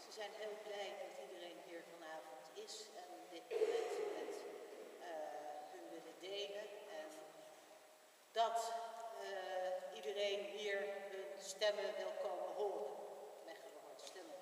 We zijn heel blij dat iedereen hier vanavond is en dit moment met hun willen delen. En dat iedereen hier hun stemmen wil komen horen. Mechelen hoort stemmen.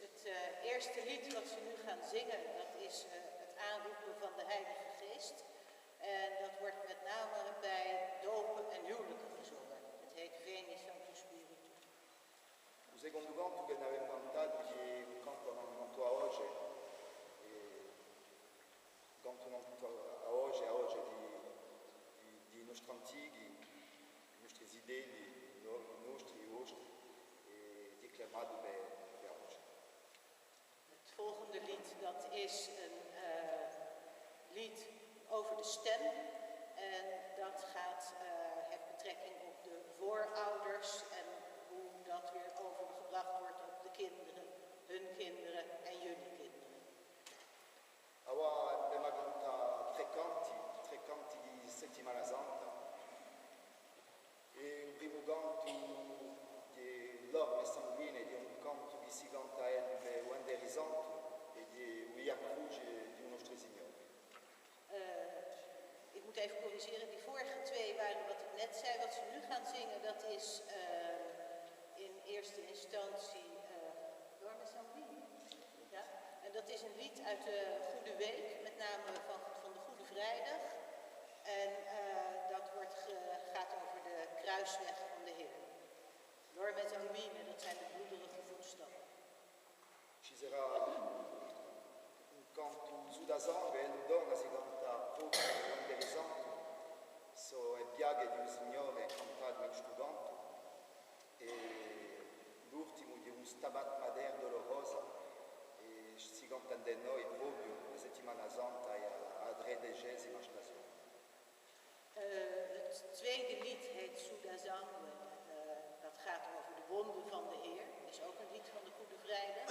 Het eerste lied wat ze nu gaan zingen, dat is het aanroepen van de Heilige Geest. En dat wordt met name bij dopen en huwelijken gezongen. Het heet Veni Sanctus Spiritus. O secondo canto che ne abbiamo cantato è un canto a oggi, di nostri antichi, i nostri idei, i nostri vostri, is een lied over de stem. En dat heeft betrekking op de voorouders en hoe dat weer overgebracht wordt op de kinderen, hun kinderen en jullie kinderen. Allora abbiamo cantato tre canti di Settimana Santa. E il primo canto di l'orme sanguine di un canto che si canta il Wende Risanto e di Via Croce di Nostro Signore. Ik moet even corrigeren, die vorige twee waren wat ik net zei. Wat ze nu gaan zingen, dat is in eerste instantie L'orme sanguine. Ja? En dat is een lied uit de Goede Week, met name van de Goede Vrijdag. En dat gaat over de kruisweg van de Heer. L'orme sanguine, dat zijn de bloederige voetstappen. Ci sarà un canto su da sangue e la donna si canta proprio quando è santo. So è piaghe di un Signore cantato in sto canto. E l'ultimo di un Stabat Mater dolorosa. E si canta da noi proprio la settimana santa e a 13e stagione. Het tweede lied heet Suda Sangue. Dat gaat over de wonden van de Heer. Dat is ook een lied van de Goede Vrijdag.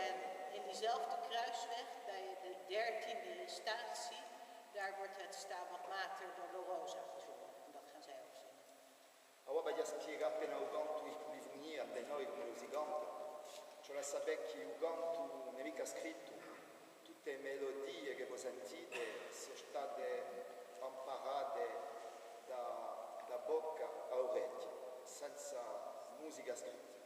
En in diezelfde kruisweg, bij de 13e statie, daar wordt het Stabat Mater dolorosa gezongen. En dat gaan zij ook zingen. Allora voglio spiegare appena un canto di funire da noi come lo si canta. Cioè la sapere che un canto non è mica scritto. Tutte le melodie che voi sentite sono state imparate da bocca a orecchie, senza musica scritta.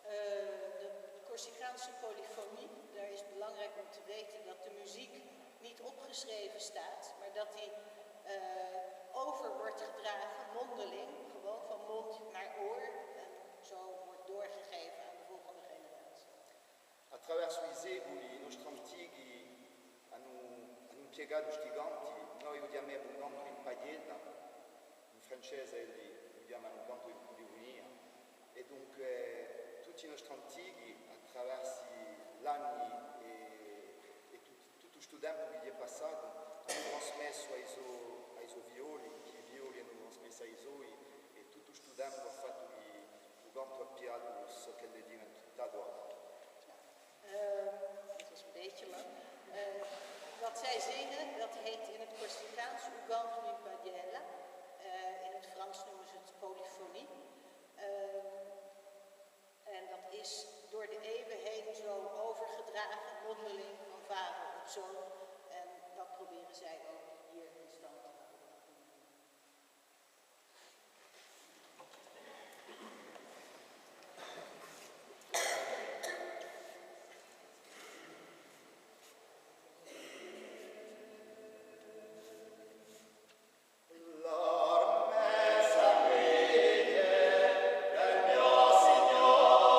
De Corsicaanse polyfonie, daar is belangrijk om te weten dat de muziek niet opgeschreven staat, maar dat die over wordt gedragen, mondeling, gewoon van mond naar oor, en zo wordt doorgegeven aan de volgende generatie. Attraverso i secoli i nostri antichi hanno impiegato questi canti, noi usiamo un canto in paglietta, in francese li usiamo un canto di unia, e dunque tutti i nostri antichi attraverso gli anni e tutto questo tempo che gli è passato hanno trasmesso ai suoi violi, che i violi hanno trasmesso ai suoi, e tutto questo tempo ha fatto che il canto ha piato so che è diventato altro. Dat was een beetje lang. Wat zij zingen, dat heet in het Corsicaans Uganto in Padiella. In het Frans noemen ze het polyfonie. En dat is door de eeuwen heen zo overgedragen, mondeling van vader op zoon. En dat proberen zij ook hier in stand te houden. Signore,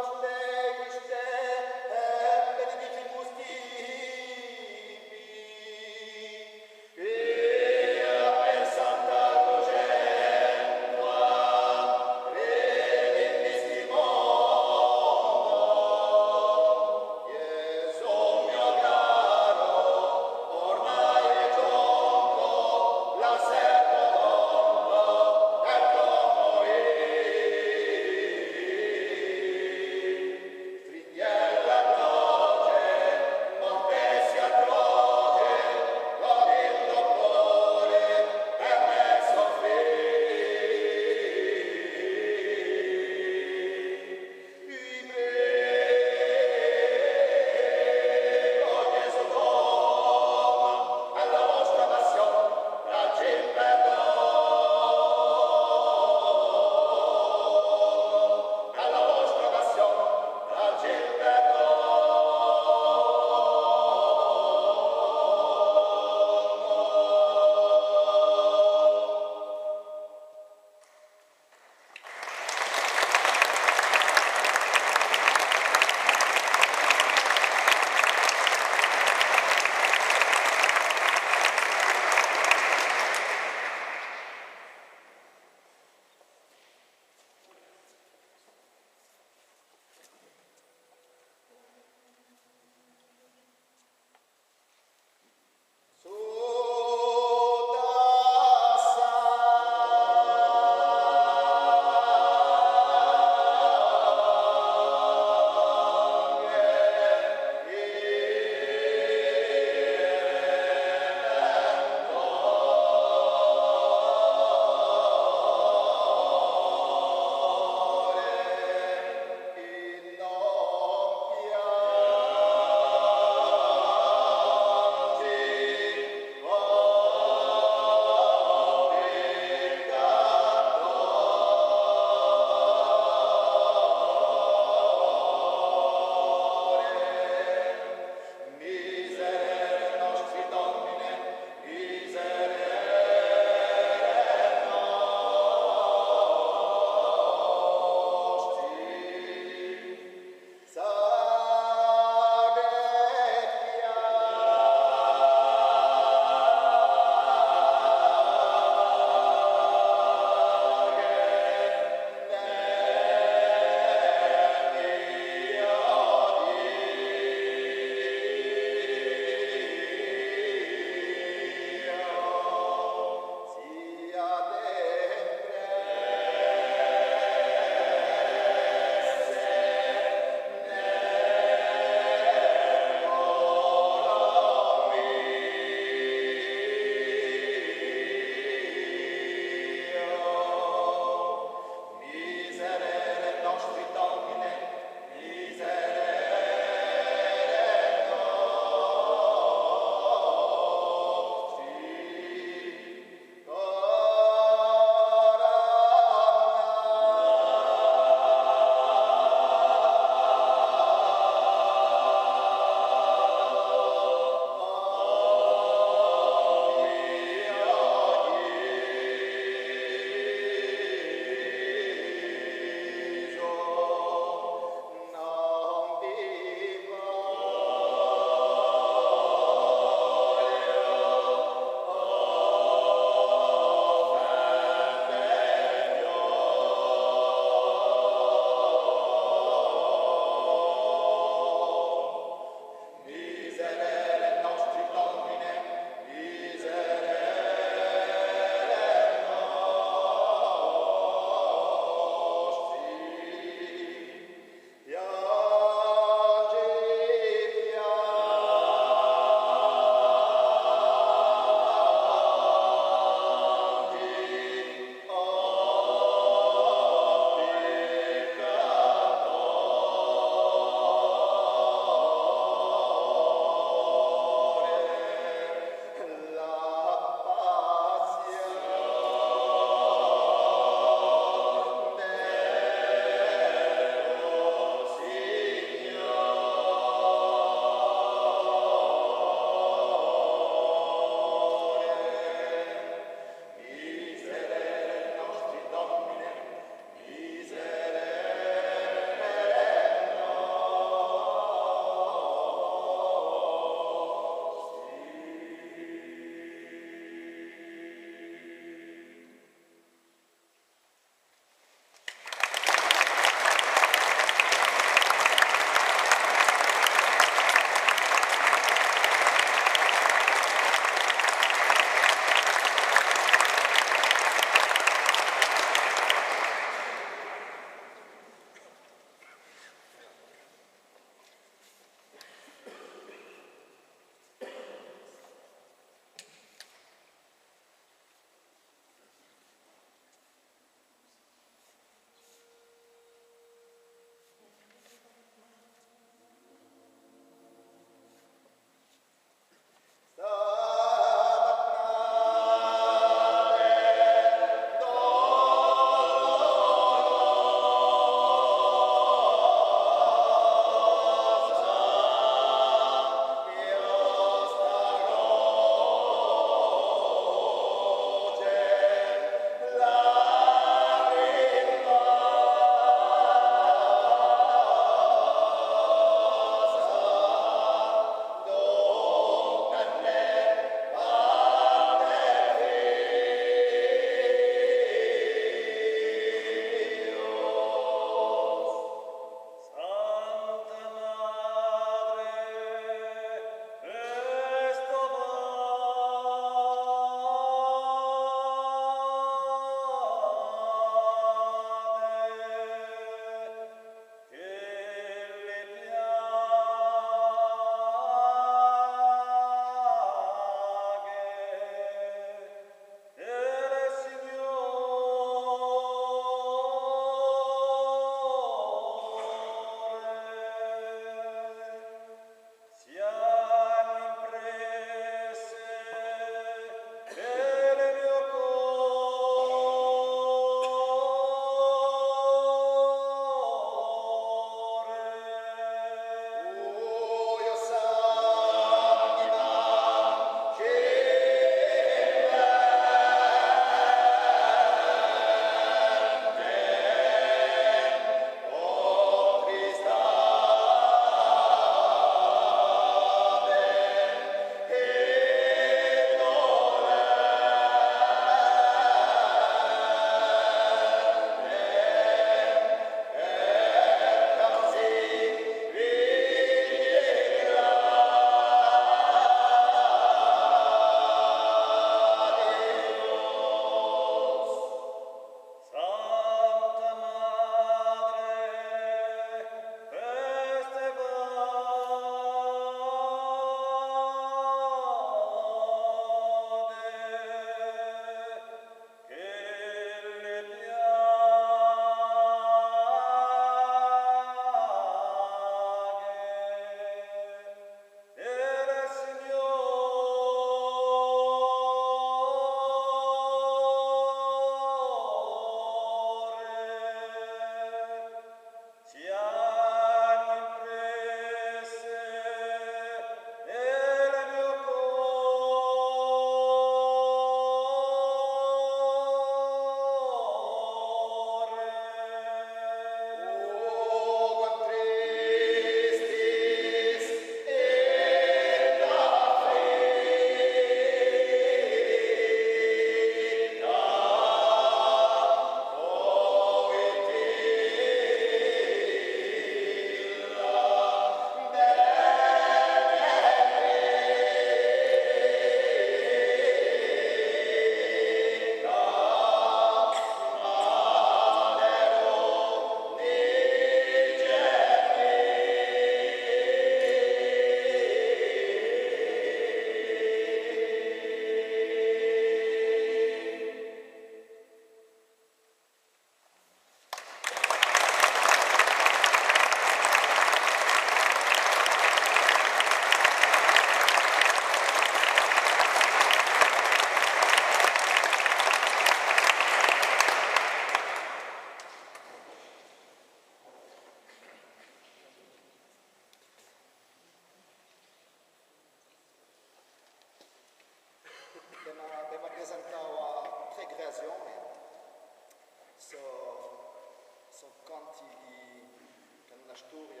una storia,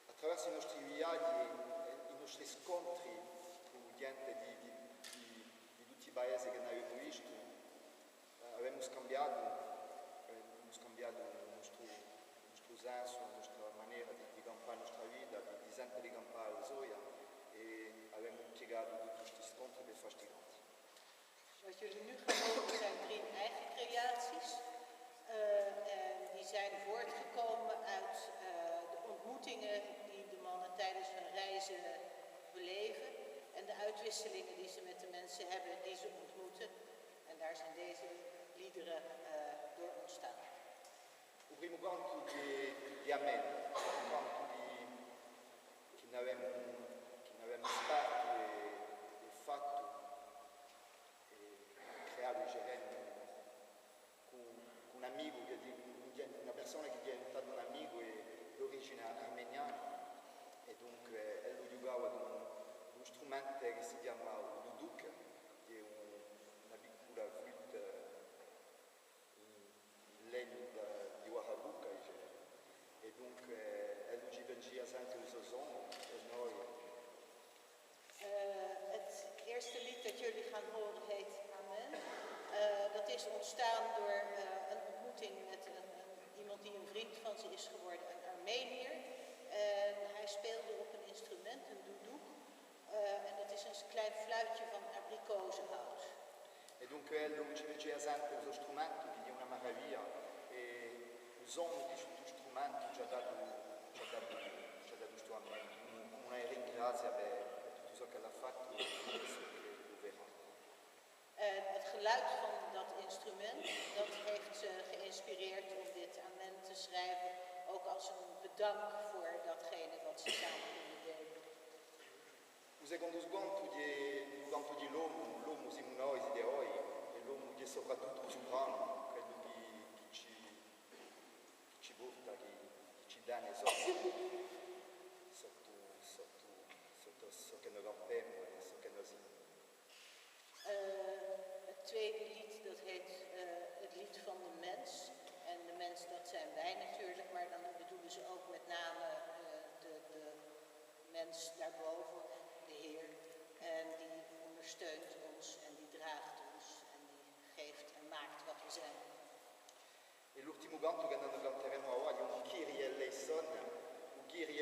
attraverso i nostri viaggi e i nostri scontri con gente di tutti i paesi che abbiamo visto, abbiamo scambiato il nostro senso, la nostra maniera di campare la nostra vita, di sempre campare la zoia, e abbiamo impiegato tutti questi scontri per fastidiarci. Wat jullie nu gaan horen zijn 3 eigen creaties. Die zijn voortgekomen uit de ontmoetingen die de mannen tijdens hun reizen beleven en de uitwisselingen die ze met de mensen hebben die ze ontmoeten. En daar zijn deze liederen door ontstaan. Il primo canto di Amen, un canto che ne avevamo stato e fatto e creato in Gerene con un amico, una persona che è diventata un amico di origine armeniana, e dunque lui giocava con un strumento che si chiama duduk, che è una piccola flûte in legno di Ouagadougou, e dunque lui ci pensia sempre il suo suono e noi. Het eerste lied dat jullie gaan horen heet Amen. Dat is ontstaan door een ontmoeting met iemand die een vriend van ze is geworden, een Armeniër. En hij speelde op een instrument, een duduk. En dat is een klein fluitje van abrikozenhout. E dunque lui ci piaceva sempre questo strumento che è una meraviglia, e il suono di questo strumento ci ha dato questo Amen. Una ringrazia per tutto ciò che l'ha fatto e adesso che lo verrà. En het geluid van dat instrument, dat heeft ze geïnspireerd om dit Amen te schrijven, ook als een bedank voor datgene wat ze samen konden delen. Il secondo scontro di l'uomo siamo noi di oggi, e l'uomo che è soprattutto sovrano, quello che ci porta, che ci dà nei soldi, sotto ciò che noi campiamo e ciò che noi siamo. Het tweede lied, dat heet het lied van de mens. En de mens, dat zijn wij natuurlijk, maar dan bedoelen ze ook met name de mens daarboven, de Heer. En die ondersteunt ons en die draagt ons en die geeft en maakt wat we zijn. E l'ultimo canto che noi canteremo oggi è un Kyrie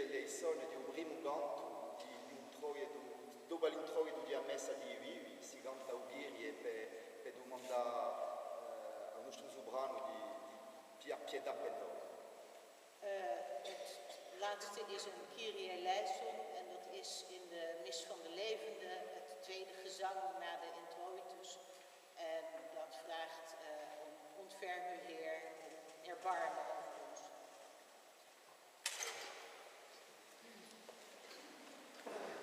eleison di un primo canto di introito, dopo l'introito di Ammessa di Vivi, si canta un Kyrie per domandare al nostro sovrano di pietà per noi. Het laatste is een Kyrie eleison en dat is in de mis van de levenden het tweede gezang na de introitus. En dat vraagt om ontferm u Heer en erbarmen over ons. Amen.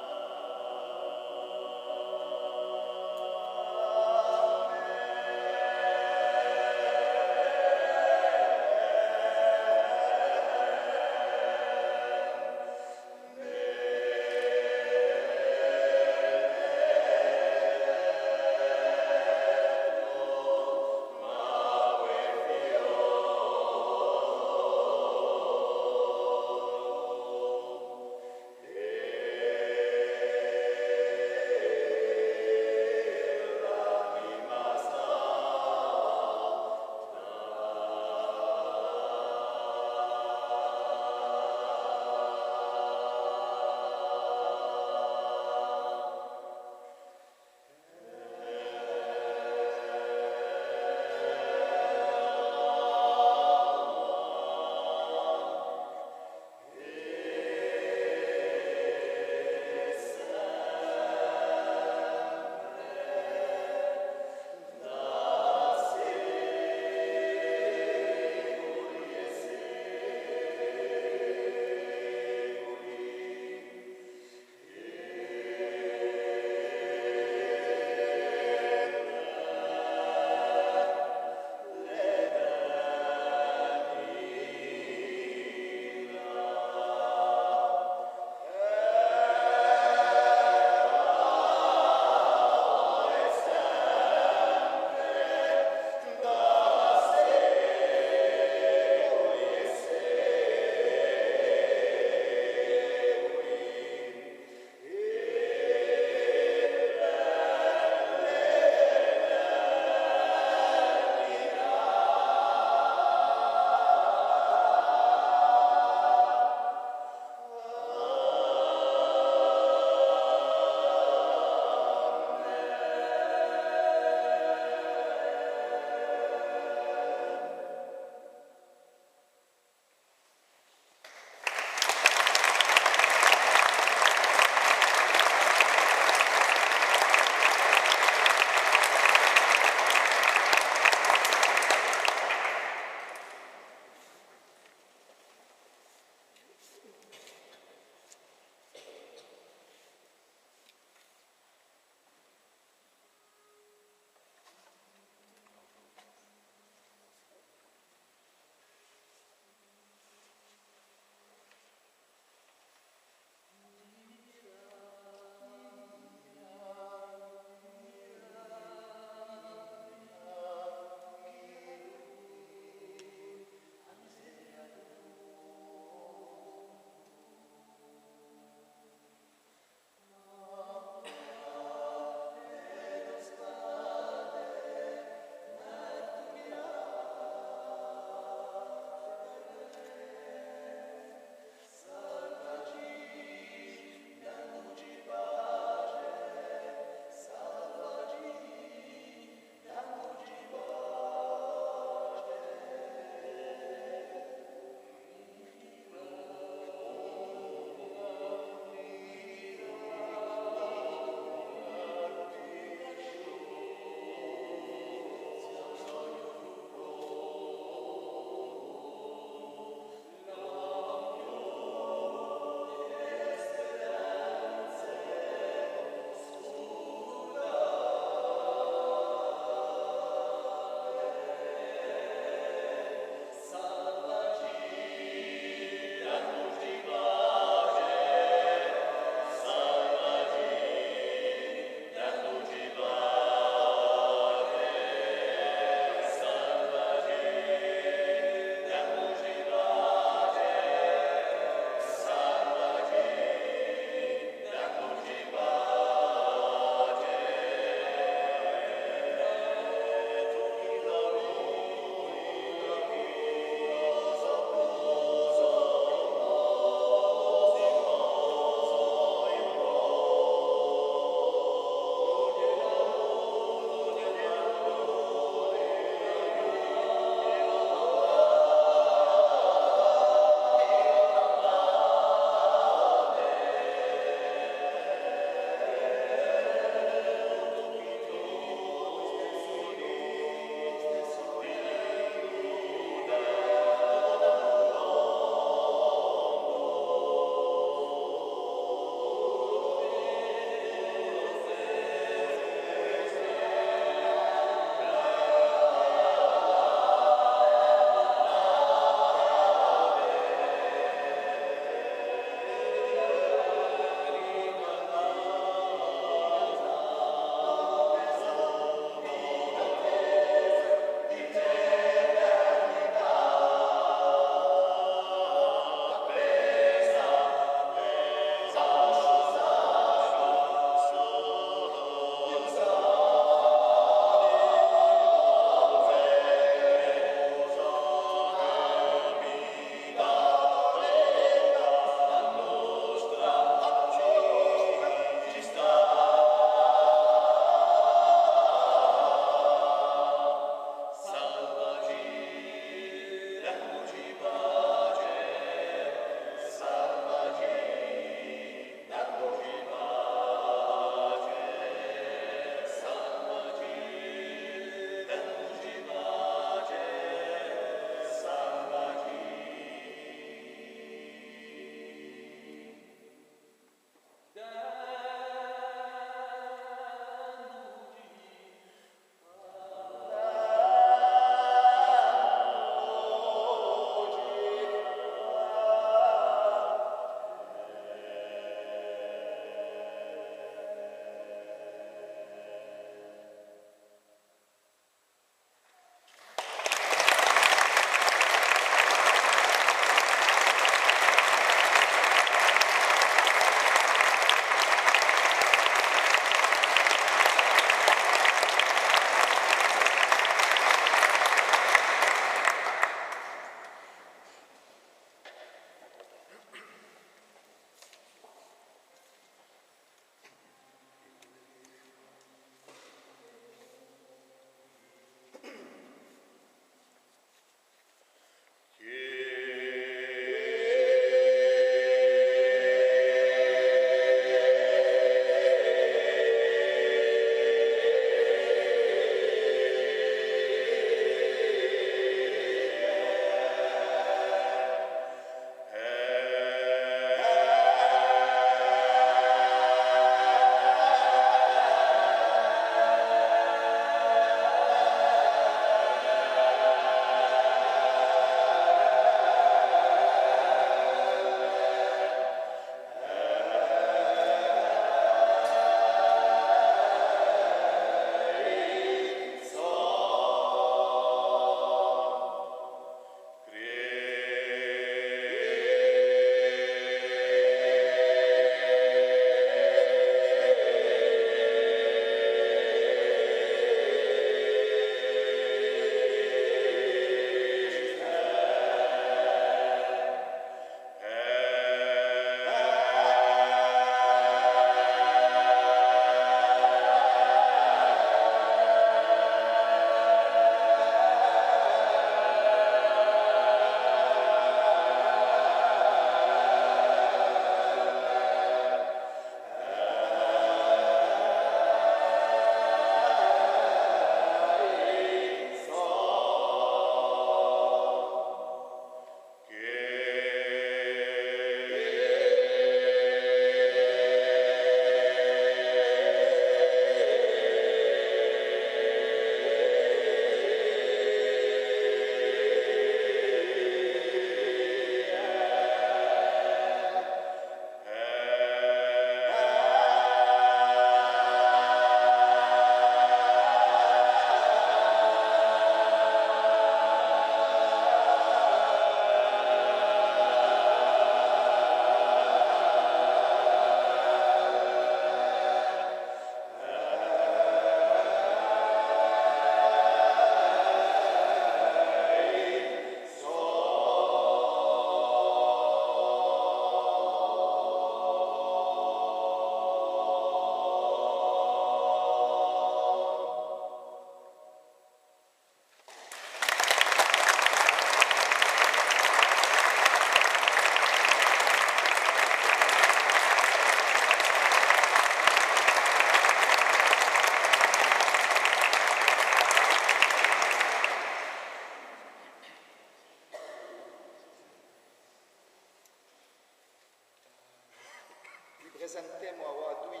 presentiamo a due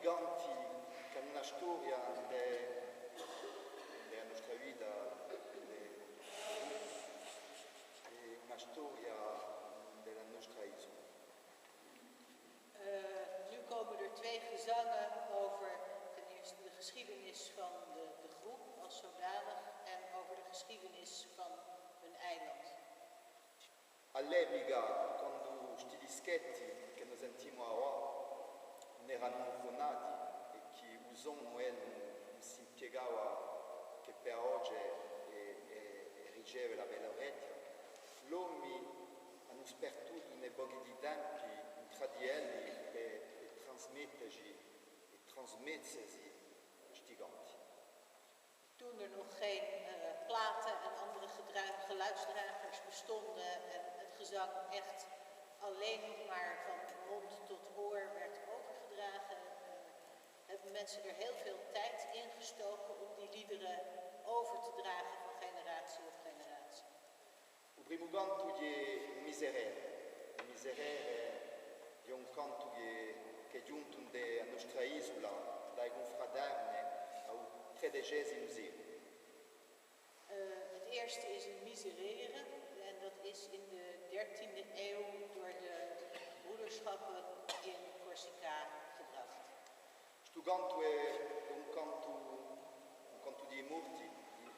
ganti che hanno una storia della nostra vita, una storia della nostra isola. Nu komen er twee gezangen over ten eerste de geschiedenis van de groep als zodanig en over de geschiedenis van hun eiland. All'epoca, quando questi dischetti che noi sentiamo ora non erano fonati e che usano non si impiegava che per oggi riceve la bella orecchia, l'uomo hanno sperduto nei pochi di tempi tra di elli per trasmetterci e trasmettersi questi canti. Toen er nog geen platen en andere geluidsdragers bestonden en het gezang echt alleen nog maar van mond tot oor werd overgedragen, hebben mensen er heel veel tijd in gestoken om die liederen over te dragen van generatie op generatie. Il primo canto è Miserere. Il Miserere è un canto che è giunto alla nostra isola dai confraterni al XIII secolo. Het eerste is een miserere en dat is in de 13e eeuw door de broederschappen in Corsica gebracht. Questo canto è un canto di morti,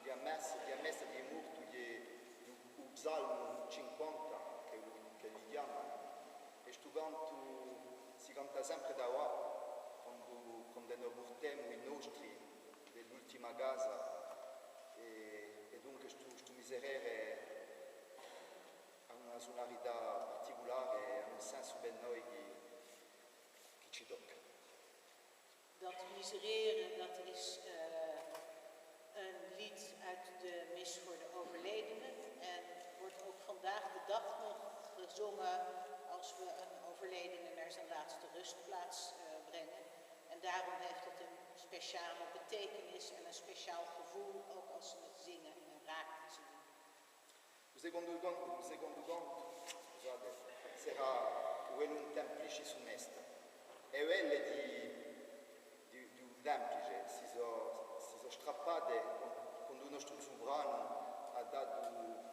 di ammessa di morti di Psalmo 50 che li chiamano. Questo canto si canta sempre da qua quando noi portiamo i nostri dell'ultima casa e dunque questo miserere ha una sonorità particolare e ha un senso per noi che ci tocca. Dat misereren, dat is een lied uit de mis voor de overledenen en wordt ook vandaag de dag nog gezongen als we een overledene naar zijn laatste rustplaats brengen. En daarom heeft het een speciale betekenis en een speciaal gevoel, ook als ze het zingen en raken ze doen. Il secondo canto, scusate, sarà quello un templice su Nesta. E quelle di un templice si sono strappate quando il nostro sovrano ha dato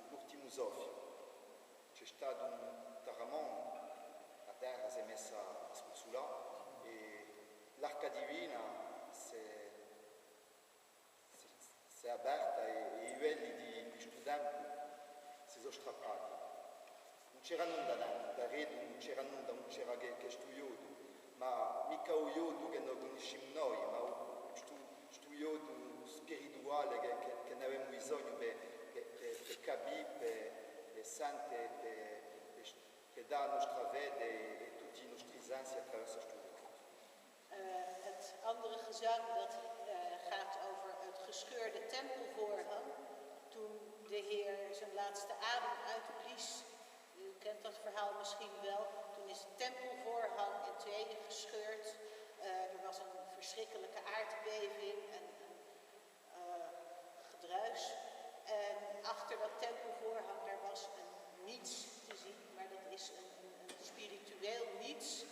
l'ultimo soffio. C'è stato un terremoto, la terra si è messa a scosulare e l'arca divina si è aperta e i livelli di questo tempo si sono strappati. Non c'era nulla da rete, non c'era questo iodo, ma mica un iodo che noi conosciamo noi, ma questo iodo spirituale che ne avevamo bisogno per capire, per sentire, per dare la nostra fede e tutti i nostri sensi attraverso questo iodo. Het andere gezang dat gaat over het gescheurde tempelvoorhang. Toen de Heer zijn laatste adem uitblies, u kent dat verhaal misschien wel, toen is het tempelvoorhang in tweeën gescheurd. Er was een verschrikkelijke aardbeving en gedruis. En achter dat tempelvoorhang daar was een niets te zien, maar dat is een spiritueel niets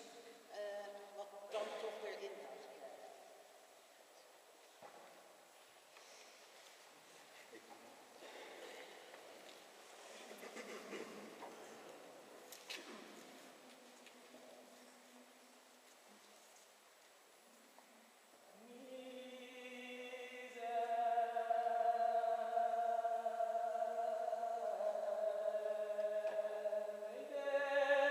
wat dan toch weer inhoud krijgt. Miserere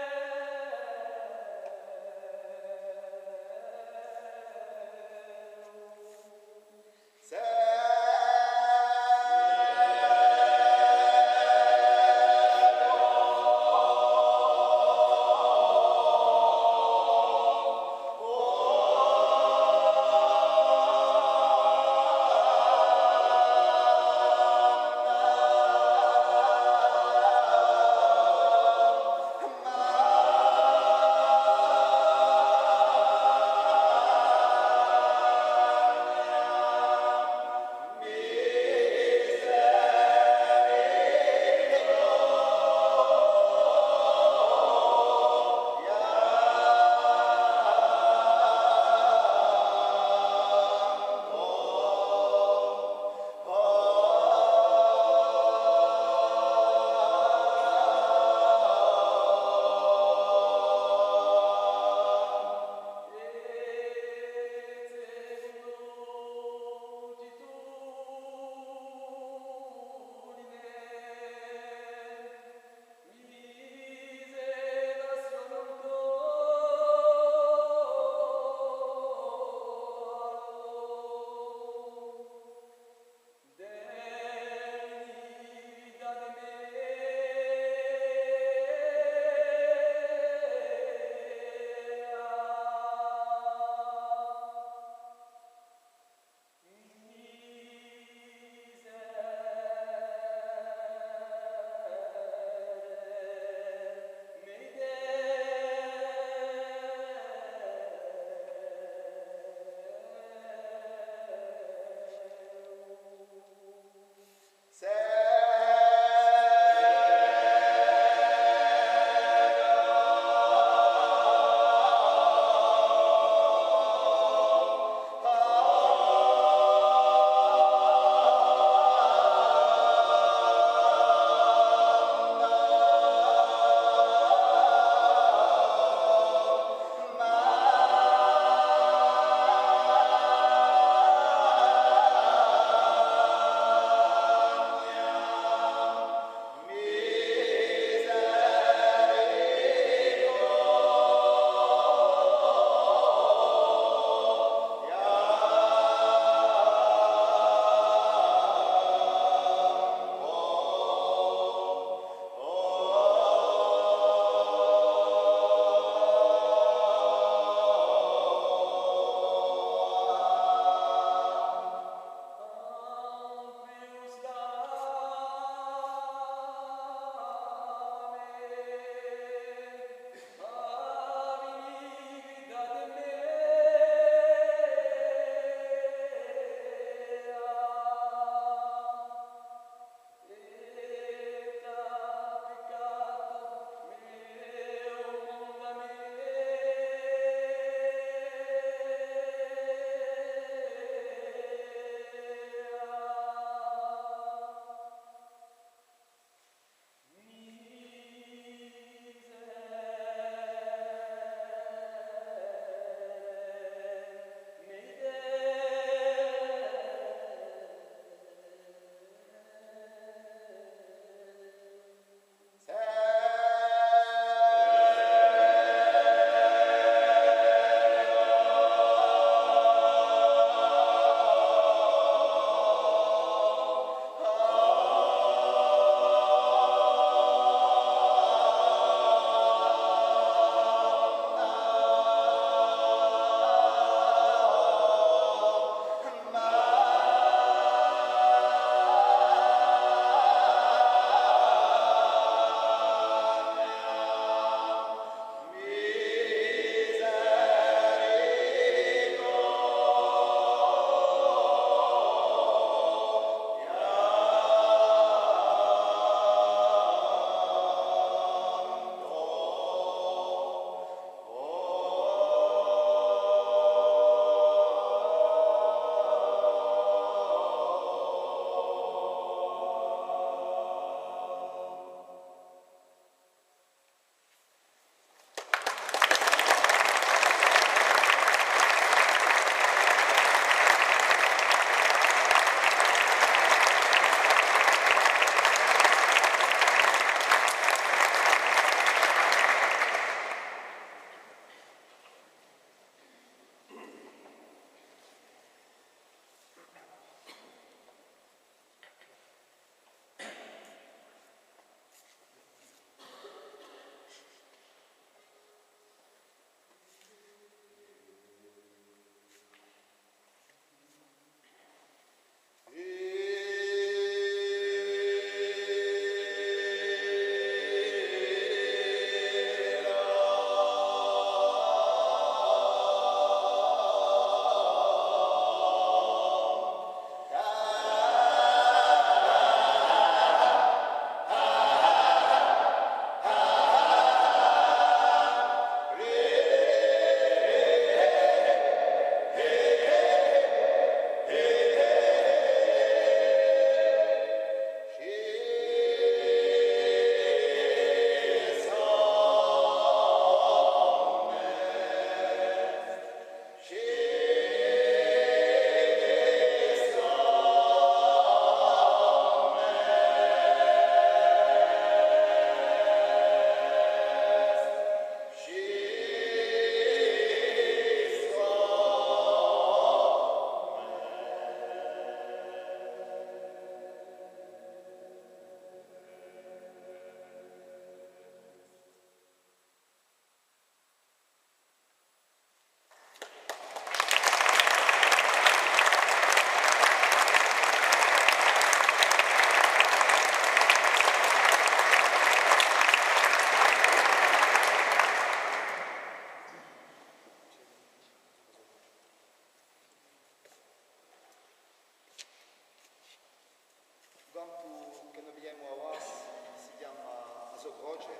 croce,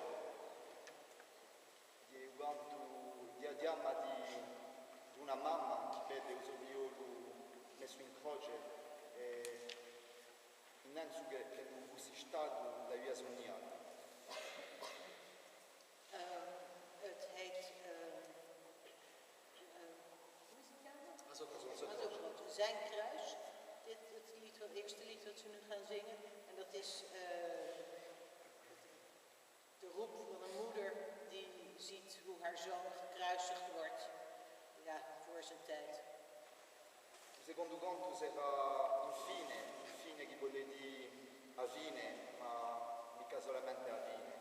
di diamma di una mamma che vede il suo figlio messo in croce e innanzi che non fosse stato la via sognata. Het heet Zijn kruis. Het eerste lied dat ze nu gaan zingen. En dat is de roep van een moeder die ziet hoe haar zoon gekruisigd wordt. Ja, voor zijn tijd. Il secondo conto sarà infine che vuole dire a fine, ma mica solamente a fine.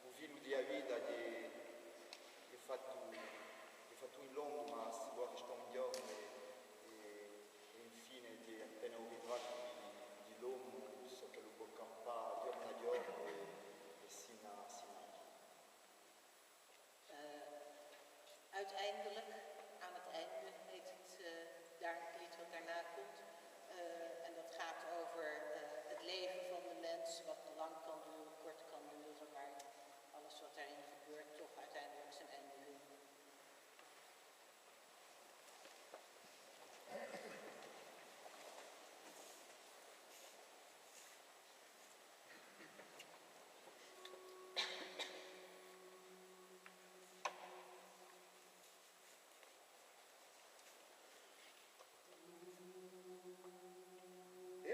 Un filo di vita che è fatto in lungo, ma si può restare un giorno e infine che appena un ritratto di l'uomo, so che lo può campare giorno a giorno e si nasce. Uiteindelijk, aan het einde, heet het daar het lied wat daarna komt. En dat gaat over het leven van de mens, wat lang kan duren, kort kan duren, maar alles wat daarin gebeurt toch uiteindelijk zijn einde doet. E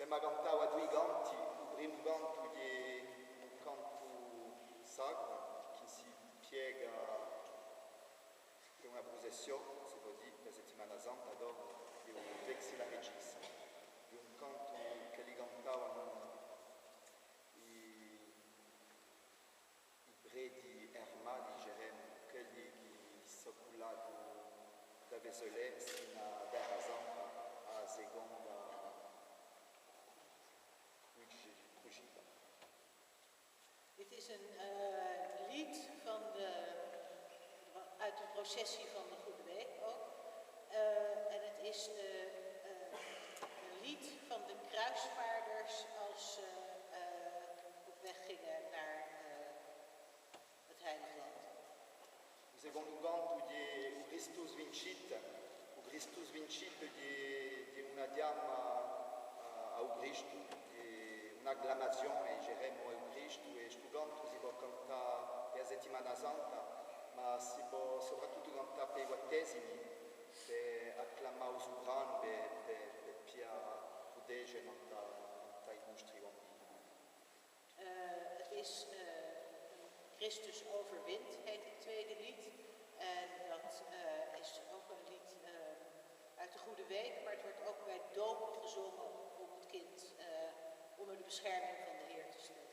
ma cantava due canti, il primo canto è un canto sacro che si piega per una processione, se così, per settimana santa, dopo, è un vexi la regista. È un canto che li cantavano i preti ermali, diremmo, quelli che sono cullati da Vesolè sino a Terra Santa, a seconda cugita. Dit is een lied uit de processie van de Goede Week ook. En het is een lied van de kruisvaarders als ze op weg gingen naar het Heilige Land. Il secondo canto di Christus Vincit di una diamma ao Cristo, di un'acclamazione, diremmo ao Cristo, e questo canto si può cantare per la settimana santa, ma si può soprattutto cantare per i battesimi, per acclamare il sovrano, per pia proteggere i nostri bambini. Het is Christus overwint, heet het tweede lied. En dat is ook een lied uit de Goede Week, maar het wordt ook bij doop gezongen om het kind onder de bescherming van de Heer te stellen.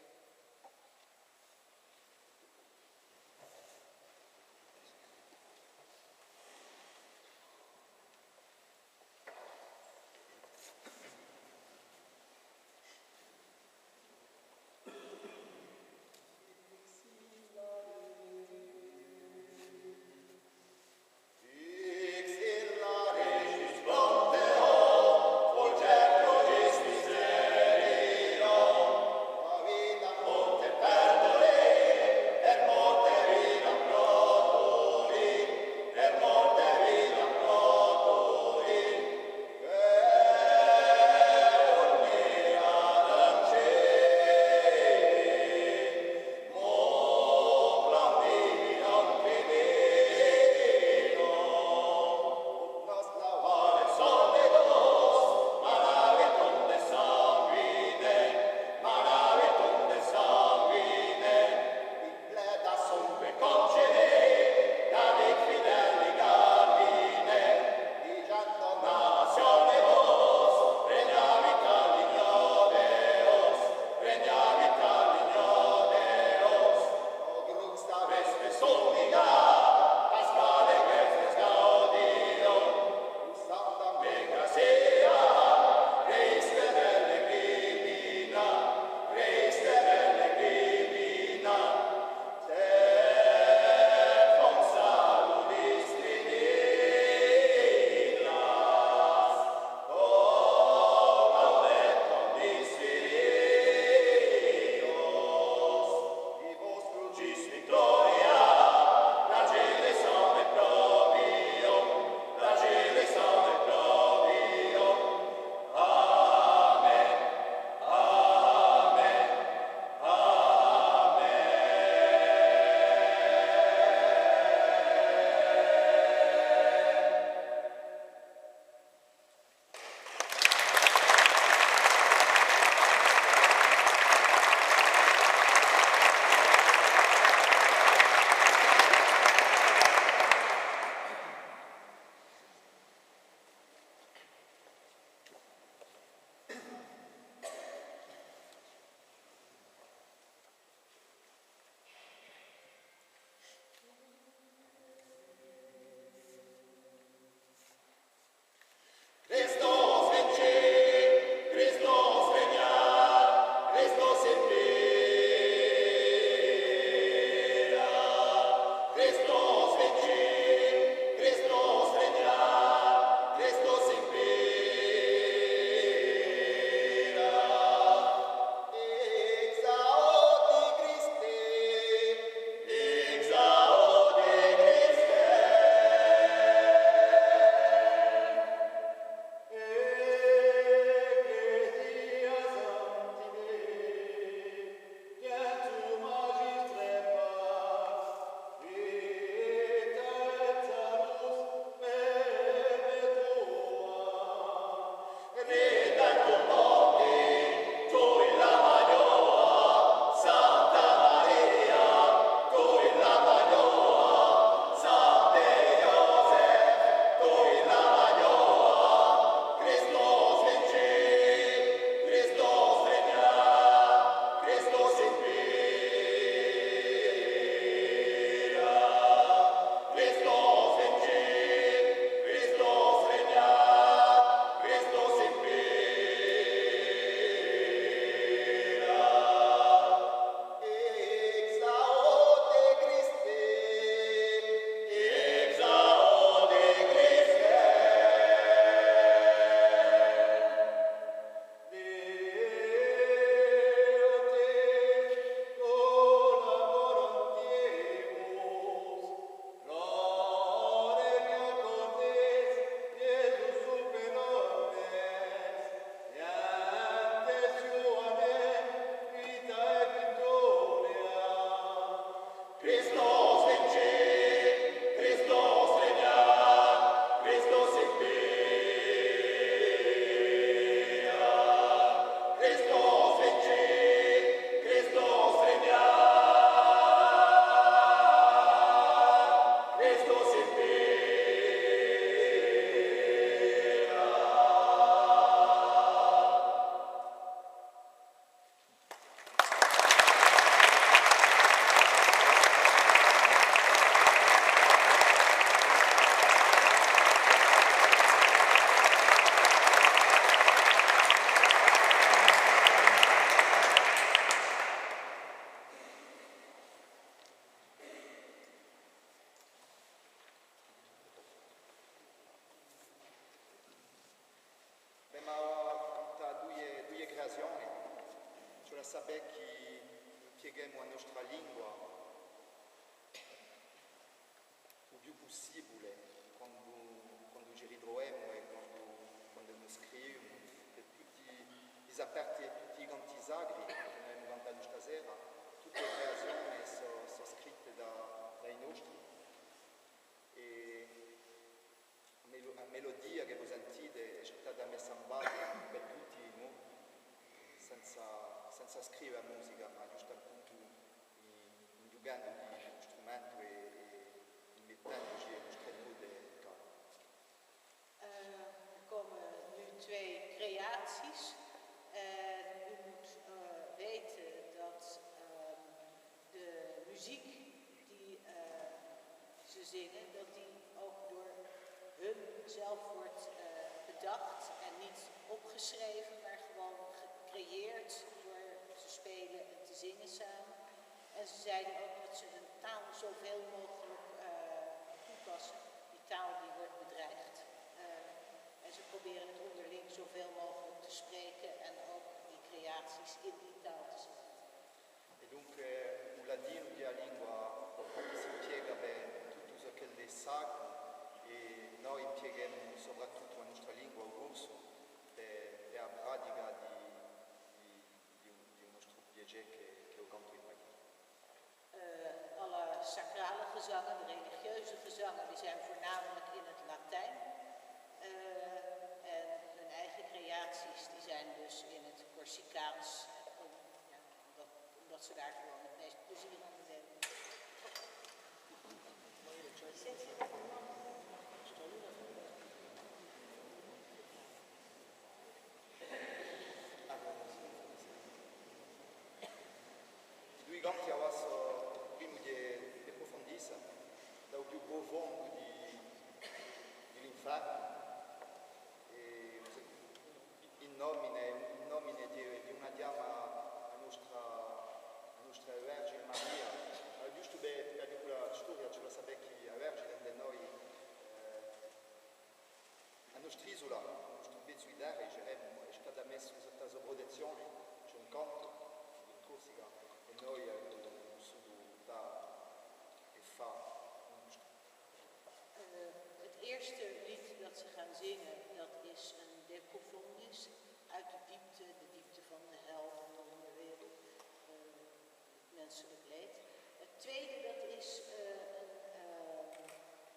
Reda tu cioè sapere che impieghiamo la nostra lingua il più possibile quando ci ritroviamo e quando noi scriviamo. E tutti gli aperti e tutti i canti sacri che noi abbiamo cantato stasera, tutte le creazioni sono scritte dai nostri. E la melodia che voi sentite è stata messa in base per tutti noi, senza scrivere musica, ma giusto appunto giocando di strumento e mettendoci le nostre note in campo. Er komen nu 2 creaties. U moet weten dat de muziek die ze zingen, dat die ook door hun zelf wordt bedacht en niet opgeschreven, maar gewoon gecreëerd door te spelen en te zingen samen. En ze zeiden ook dat ze hun taal zoveel mogelijk toepassen, die taal die wordt bedreigd. En ze proberen het onderling zoveel mogelijk te spreken en ook die creaties in die taal te zetten. E dunque un ladino è la lingua che si impiega per tutto ciò che è sacro e noi impieghiamo soprattutto la nostra lingua, il corso, per la pratica di un nostro piacere che è il canto in pagina. Alle sacrale gezangen, de religieuze gezangen, die zijn voornamelijk in het Latijn. En hun eigen creaties die zijn dus in het Corsicaans, omdat ze daar gewoon het meest plezier aan hebben. I due canti adesso, prima di approfondire, da più profondo dell'inferno, in nomine di una chiama a nostra Vergine Maria, giusto per quella storia ce la sapere che la Vergine di noi, a nostra isola, a nostro pezzo di terra, è stata messa sotto sua protezione, c'è un canto in Corsica e noi abbiamo subito e fa. Het eerste lied dat ze gaan zingen, dat is een decophonis uit de diepte van de hel, van de onderwereld, het menselijk leed. Het tweede, dat is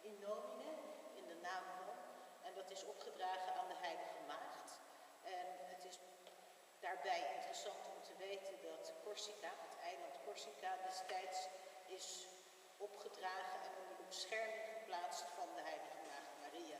in nomine, in de naam van, en dat is opgedragen aan de Heilige Maagd. En het is daarbij interessant om te weten dat Corsica, het eiland Corsica, destijds is opgedragen en onder de bescherming geplaatst van de Heilige Maagd Maria.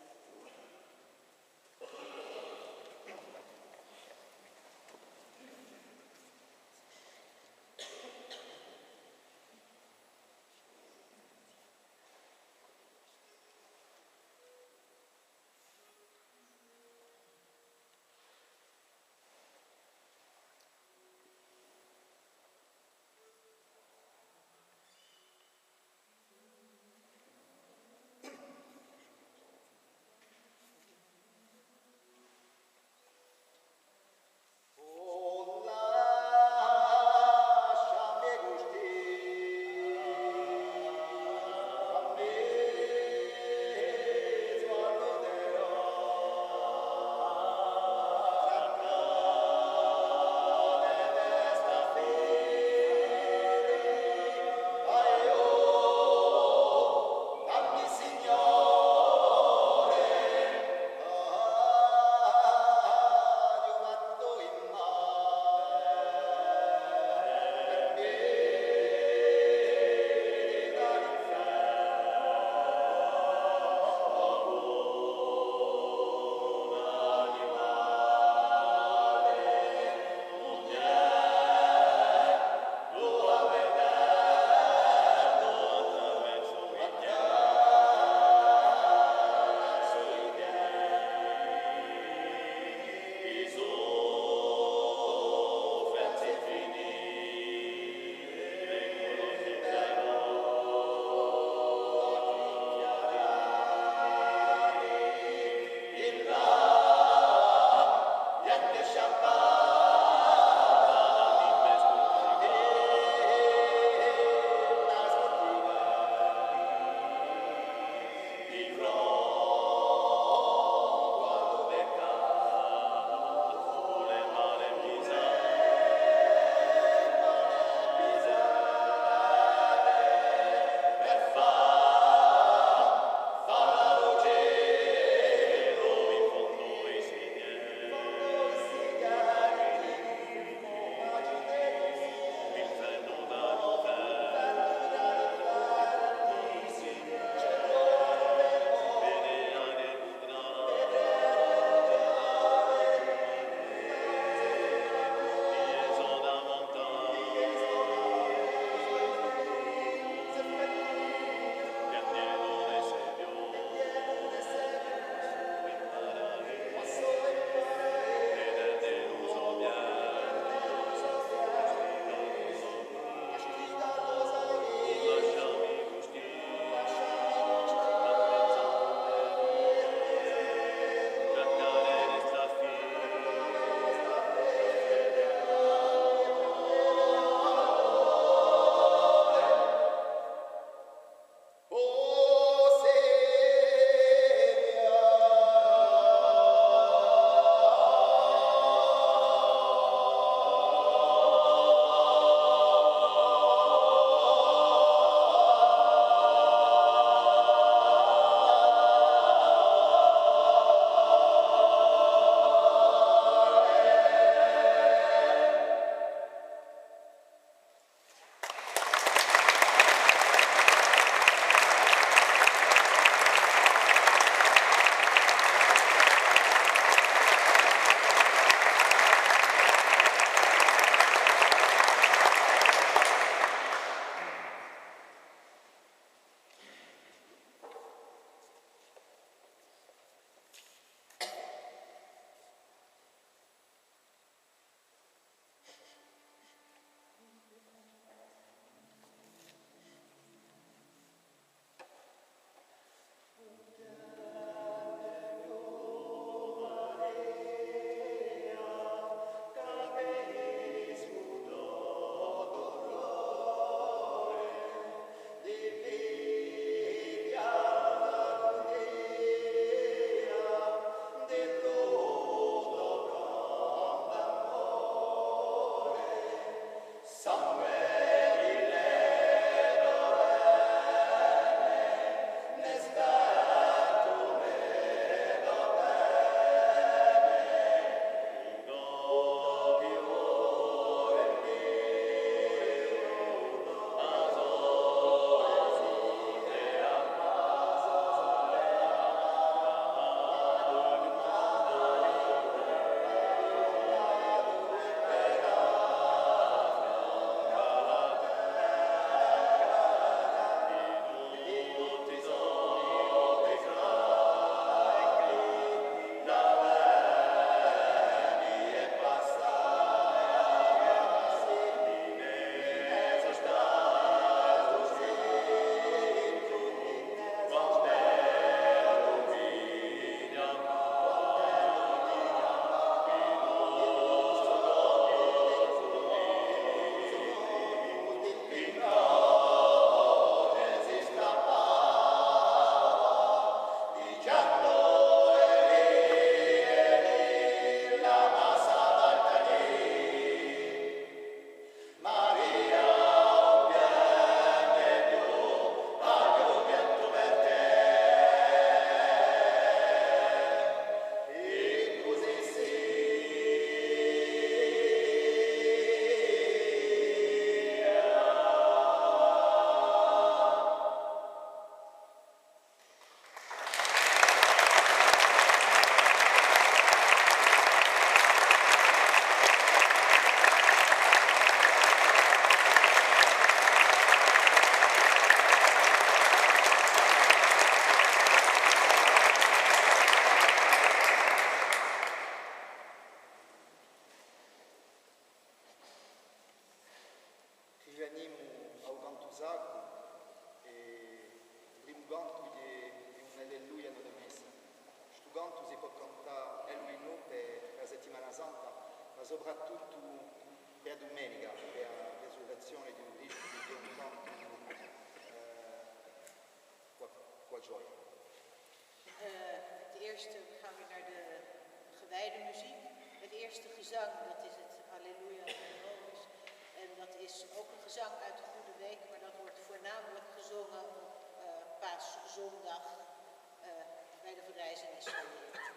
Zaku e il primo canto è un alleluia nella messa. Questo canto si può cantare lui per la settimana santa, ma soprattutto per domenica, per la resurrezione di un Cristo, di un canto qua gioia. Het eerste gaan we naar de gewijde muziek. Het eerste gezang, dat is het Alleluia Nobis. En dat is ook een gezang uit de Goede Week, maar dat wordt voornamelijk gezongen op Paaszondag bij de verrijzenis van de Heer.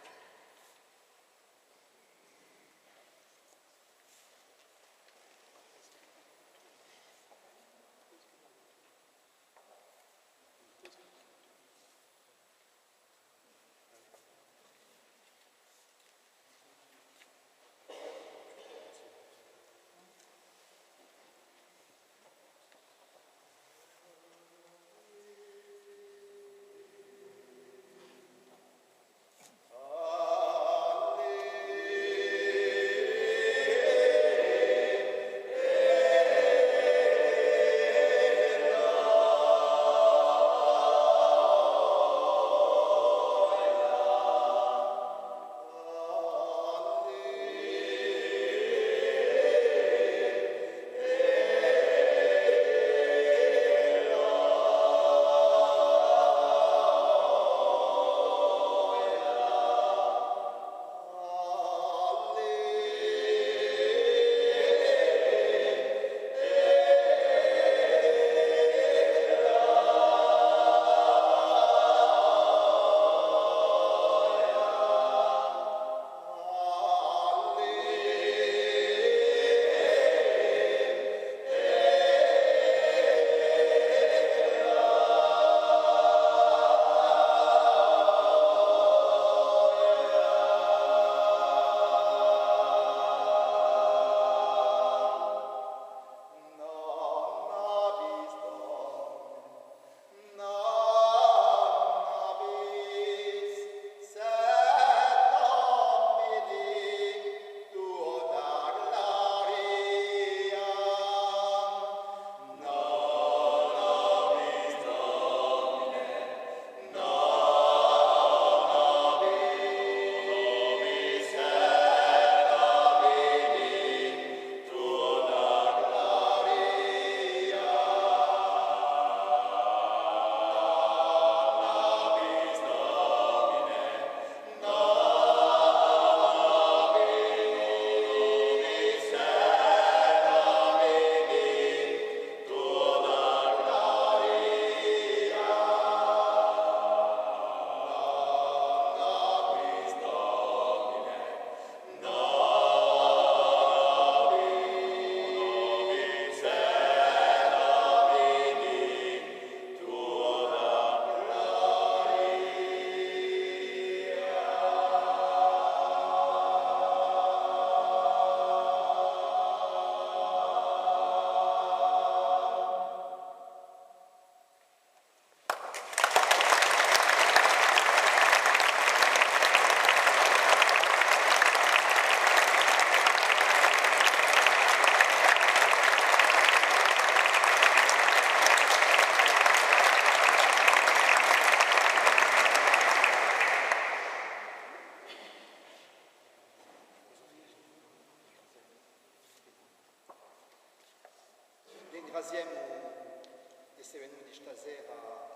Ringraziamo